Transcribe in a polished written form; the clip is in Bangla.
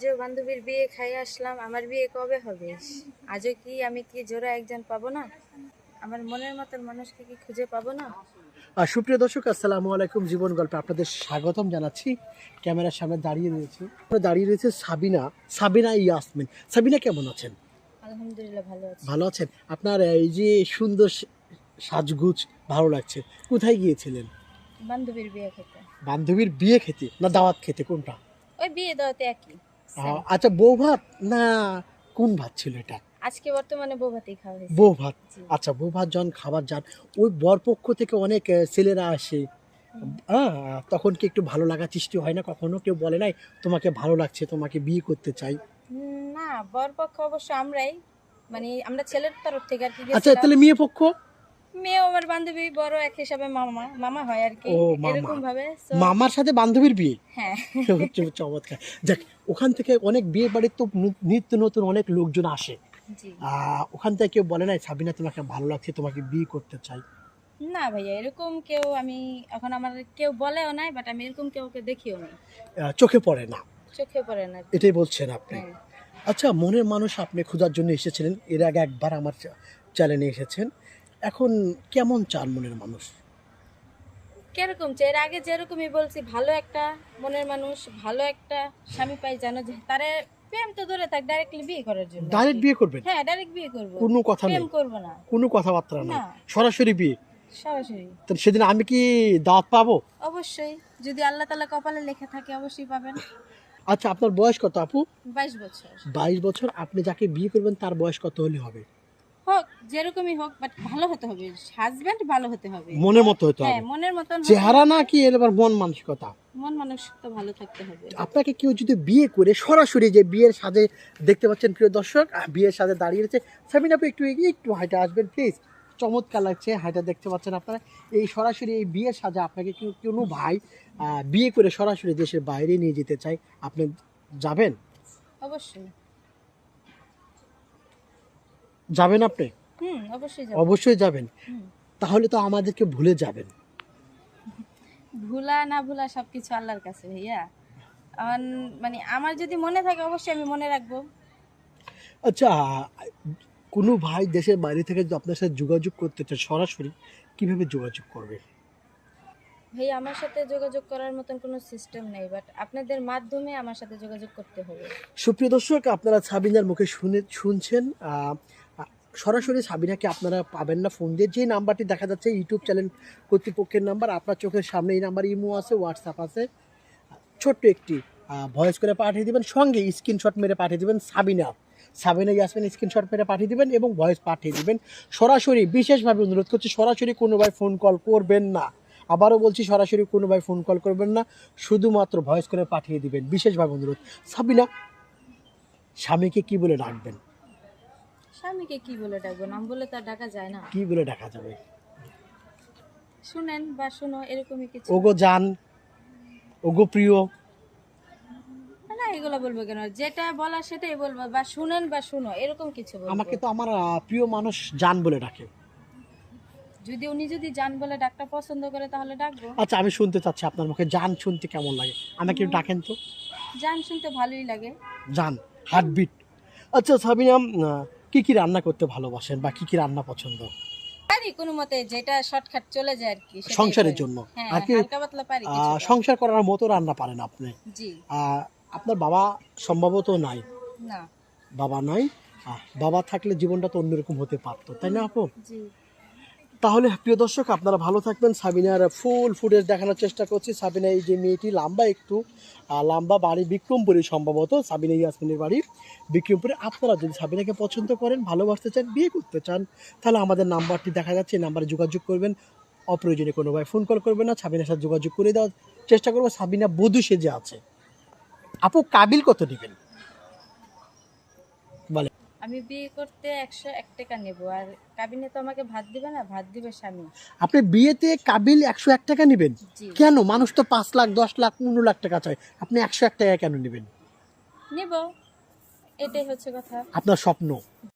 যে বান্ধবীর বিয়ে খাই আসলাম, আমার বিয়ে কবে হবে? আজও কি আমি কি জোড়া একজন পাবো না? আমার মনের মতন মানুষকে কি খুঁজে পাবো না? সুপ্রিয় দর্শক, আসসালামু আলাইকুম। জীবন গল্পে আপনাদের স্বাগতম জানাচ্ছি। ক্যামেরার সামনে দাঁড়িয়ে রয়েছে সাবিনা সাবিনা ইয়াসমিন। সাবিনা, কেমন আছেন? আলহামদুলিল্লাহ, ভালো আছি। ভালো আছেন? আপনার এই যে সুন্দর সাজগুজ ভালো লাগছে। কোথায় গিয়েছিলেন? বান্ধবীর বিয়ে খেতে। বান্ধবীর বিয়ে খেতে না দাওয়াত খেতে, কোনটা? ওই বিয়ে দাওয়াতে একই। same। আচ্ছা, বউ ভাত না কোন ভাত ছিল এটা? আজকে বর্তমানে বউ ভাতেই খাওয়া হয়েছে। বউ ভাত। জি। আচ্ছা, বউ ভাত যখন খাবার যান, ওই বরপক্ষ থেকে অনেক ছেলেরা আসে। হ্যাঁ, তখন কি একটু ভালো লাগা সৃষ্টি হয় না? কখনো কেউ বলে নাই তোমাকে ভালো লাগছে, তোমাকে বিয়ে করতে চাই? না, বরপক্ষ অবশ্য আমরাই, মানে আমরা ছেলের তরফ থেকে আর কি আচ্ছা, গেছিলাম। তাহলে মেয়ে পক্ষ? মেয়েও আমার বান্ধবী, বড় এক হিসাবে মামা মামা হয় আর কি। ও মামা, এরকম ভাবে মামার সাথে বান্ধবীর বিয়ে। হ্যাঁ। চমৎকার। যাক, ওখান থেকে অনেক বিয়ে বাড়ির তো নিত্য নতুন অনেক লোকজন আসে। জি। ওখান থেকে কেউ বলে নাই সাবিনা তোমাকে ভালো লাগছে, তোমাকে বিয়ে করতে চাই? না ভাইয়া, এরকম কেউ আমি এখন আমার কেউ বলেও নাই, বাট আমি এরকম কেউকে দেখিও নাই। চোখে পড়ে না, চোখে পড়ে না। এটাই বলছেন আপনি? হ্যাঁ। আচ্ছা, মনের মানুষ আপনি খোঁজার জন্য এসেছিলেন, এর আগে একবার আমার চ্যানেলে এসেছেন। এখন কেমন চান মনের মানুষ? কিরকম চাই, এর আগে যেরকমই বলছি, ভালো একটা মনের মানুষ, ভালো একটা স্বামী পাই, জানো যে তারে প্রেম তো দূরে থাক, ডাইরেক্টলি বিয়ে করার জন্য। ডাইরেক্ট বিয়ে করবেন? হ্যাঁ, ডাইরেক্ট বিয়ে করব। কোনো কথা নেই? প্রেম করব না। কোনো কথাবার্তা নেই? না। সরাসরি বিয়ে? সরাসরি। তাহলে সেদিন আমি কি দাওয়াত পাবো? অবশ্যই, যদি আল্লাহ তাআলা কপালে লেখা থাকে অবশ্যই পাবেন। আচ্ছা, আপনার বয়স কত আপু? 22 বছর। 22 বছর। আপনি যাকে বিয়ে করবেন তার বয়স কত হলে হবে? হোক যেরকমই হোক, বাট ভালো হতে হবে, হাজবেন্ড ভালো হতে হবে। মনের মতো হতে হ্যাঁ, হবে? মনের মতন হতে চেহারা হবে। না কি এর আবার মন মানসিকতা? মন মানুষ তো ভালো থাকতে হবে। আপনাকে কেউ যদি বিয়ে করে সরাসরি, যে বিয়ের সাজে দেখতে পাচ্ছেন প্রিয় দর্শক, বিয়ের সাজে দাঁড়িয়ে রয়েছে সাবিনা আপু, একটু এগিয়ে একটু হাইটা আসবেন প্লিজ। চমৎকার লাগছে হাইটা, দেখতে পাচ্ছেন আপনারা। এই সরাসরি এই বিয়ের সাজে আপনাকে কোনো ভাই বিয়ে করে সরাসরি দেশের বাইরে নিয়ে যেতে চাই, আপনি যাবেন? অবশ্যই। যাবেন আপনি? অবশ্যই যাব। অবশ্যই যাবেন। হুম। তাহলে তো আমাদেরকে ভুলে যাবেন। ভুলা না ভুলা সবকিছু আল্লাহর কাছে ভাইয়া। মানে আমার যদি মনে থাকে অবশ্যই আমি মনে রাখবো। আচ্ছা, কোনো ভাই দেশের বাইরে থেকে যদি আপনার সাথে যোগাযোগ করতে চায় সরাসরি, কিভাবে যোগাযোগ করবে? ভাইয়া, আমার সাথে যোগাযোগ করার মতন কোনো সিস্টেম নেই, বাট আপনাদের মাধ্যমে আমার সাথে যোগাযোগ করতে হবে। সুপ্রিয় দর্শক, আপনারা সাবিনার মুখে শুনছেন। সরাসরি সাবিনাকে আপনারা পাবেন না ফোন দিয়ে। যে নাম্বারটি দেখা যাচ্ছে ইউটিউব চ্যানেল কর্তৃপক্ষের নাম্বার, আপনার চোখের সামনে এই নাম্বার, ইমো আছে, হোয়াটসঅ্যাপ আছে। ছোট্ট একটি ভয়েস করে পাঠিয়ে দিবেন, সঙ্গে স্ক্রিনশট মেরে পাঠিয়ে দিবেন সাবিনা ইয়াসমিন, স্ক্রিনশট মেরে পাঠিয়ে দিবেন এবং ভয়েস পাঠিয়ে দিবেন। সরাসরি, বিশেষভাবে অনুরোধ করছি, সরাসরি কোনো ভাই ফোন কল করবেন না। আবারও বলছি, সরাসরি কোনো ভাই ফোন কল করবেন না, শুধুমাত্র ভয়েস করে পাঠিয়ে দিবেন, বিশেষভাবে অনুরোধ। সাবিনা, স্বামীকে কি বলে ডাকবেন? স্বামীকে কি বলে ডাকবো? নাম বলে তো আর ডাকা যায় না। কি বলে ডাকা যাবে? শুনেন বা শুনো, এরকমই কিছু। ওগো জান, ওগো প্রিয়? না, এগুলো বলবো কেন? যেটা বলা সেটাই বলবো, বা শুনেন বা শুনো, এরকম কিছু বলবো। আমাকে তো আমার প্রিয় মানুষ জান বলে ডাকে। যদি জান বলে ডাকটা পছন্দ করে তাহলে ডাকবো। আচ্ছা, আমি শুনতে চাচ্ছি আপনার মুখে জান শুনতে কেমন লাগে, আমাকে একটু ডাকেন তো। জান শুনতে ভালোই লাগে। জান, হার্টবিট। আচ্ছা সাবিনা, কি কি রান্না করতে ভালোবাসেন বা কি কি রান্না পছন্দ? পারি কোনো মতে, যেটা শর্টকাট চলে যায় আর কি, সেটাই সংসারের করি। জন্য হ্যাঁ, আর কি হালকা পাতলা পারি কিছুটা। সংসার করার মতো রান্না পারেন আপনি? জি। আপনার বাবা সম্ভবত নাই? না। বাবা নাই। বাবা থাকলে জীবনটা তো অন্যরকম হতে পারতো, তাই না আপু? জি। তাহলে প্রিয় দর্শক, আপনারা ভালো থাকবেন। সাবিনার ফুল ফুটেজ দেখানোর চেষ্টা করছি। সাবিনা, এই যে মেয়েটি লম্বা, একটু লম্বা, বাড়ি বিক্রমপুরে, সম্ভবত সাবিনা ইয়াসমিনের বাড়ি বিক্রমপুরে। আপনারা যদি সাবিনাকে পছন্দ করেন, ভালোবাসতে চান, বিয়ে করতে চান, তাহলে আমাদের নাম্বারটি দেখা যাচ্ছে, এই নাম্বারে যোগাযোগ করবেন। অপ্রয়োজনে কোনো ভাই ফোন কল করবেন না, সাবিনার সাথে যোগাযোগ করে দেওয়ার চেষ্টা করবো। সাবিনা বধূ সেজে আছে। আপু, কাবিল কত দিবেন বলে? আমি বিয়ে করতে 101 টাকা নেব, আর কাবিনে তো আমাকে ভাত দিবে না, ভাত দিবে স্বামী। আপনি বিয়েতে কাবিল 101 টাকা নেবেন? জি। কেন? মানুষ তো 5 লাখ, 10 লাখ, 15 লাখ টাকা চায়, আপনি 101 টাকা কেন নেবেন? নেব, এটাই হচ্ছে কথা। আপনার স্বপ্ন।